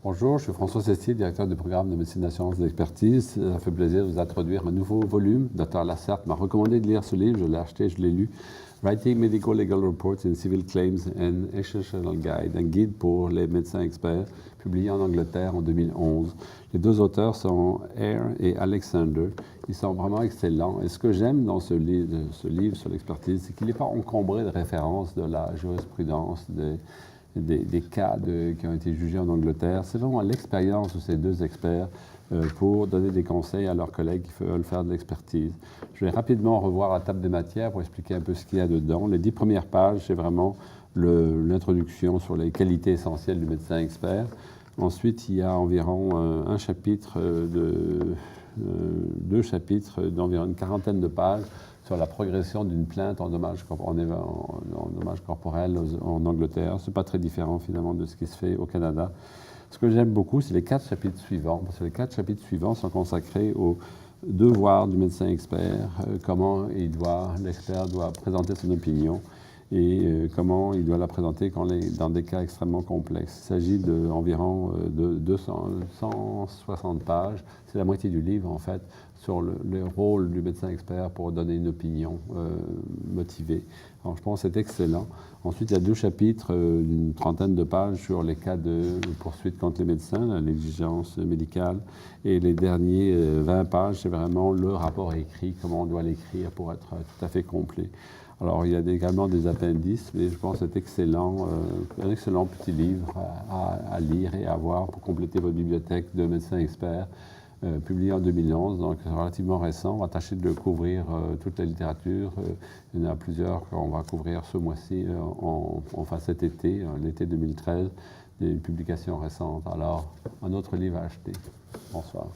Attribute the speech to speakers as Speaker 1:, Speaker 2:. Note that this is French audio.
Speaker 1: Bonjour, je suis François Sestier, directeur du programme de médecine d'assurance et d'expertise. Ça fait plaisir de vous introduire un nouveau volume. Dr. Lasserte m'a recommandé de lire ce livre, je l'ai acheté, je l'ai lu. Writing Medical Legal Reports in Civil Claims and Exceptional Guide, un guide pour les médecins experts, publié en Angleterre en 2011. Les deux auteurs sont Eyre et Alexander. Ils sont vraiment excellents. Et ce que j'aime dans ce livre sur l'expertise, c'est qu'il n'est pas encombré de références de la jurisprudence, des cas qui ont été jugés en Angleterre. C'est vraiment l'expérience de ces deux experts pour donner des conseils à leurs collègues qui veulent faire de l'expertise. Je vais rapidement revoir la table des matières pour expliquer un peu ce qu'il y a dedans. Les 10 premières pages, c'est vraiment l'introduction sur les qualités essentielles du médecin expert. Ensuite, il y a environ un chapitre deux chapitres d'environ une quarantaine de pages sur la progression d'une plainte en dommages corporels en Angleterre. Ce n'est pas très différent finalement de ce qui se fait au Canada. Ce que j'aime beaucoup, c'est les 4 chapitres suivants, parce que les 4 chapitres suivants sont consacrés aux devoirs du médecin expert, comment l'expert doit présenter son opinion et comment il doit la présenter dans des cas extrêmement complexes. Il s'agit d'environ 160 pages, c'est la moitié du livre en fait, sur le rôle du médecin expert pour donner une opinion motivée. Alors je pense que c'est excellent. Ensuite, il y a 2 chapitres d'une trentaine de pages sur les cas de poursuite contre les médecins, la négligence médicale. Et les derniers 20 pages, c'est vraiment le rapport écrit, comment on doit l'écrire pour être tout à fait complet. Alors, il y a également des appendices, mais je pense que c'est excellent, un excellent petit livre à lire et à voir pour compléter votre bibliothèque de médecins experts, publié en 2011, donc relativement récent. On va tâcher de couvrir toute la littérature. Il y en a plusieurs qu'on va couvrir ce mois-ci, enfin cet été, l'été 2013, des publications récentes. Alors, un autre livre à acheter. Bonsoir.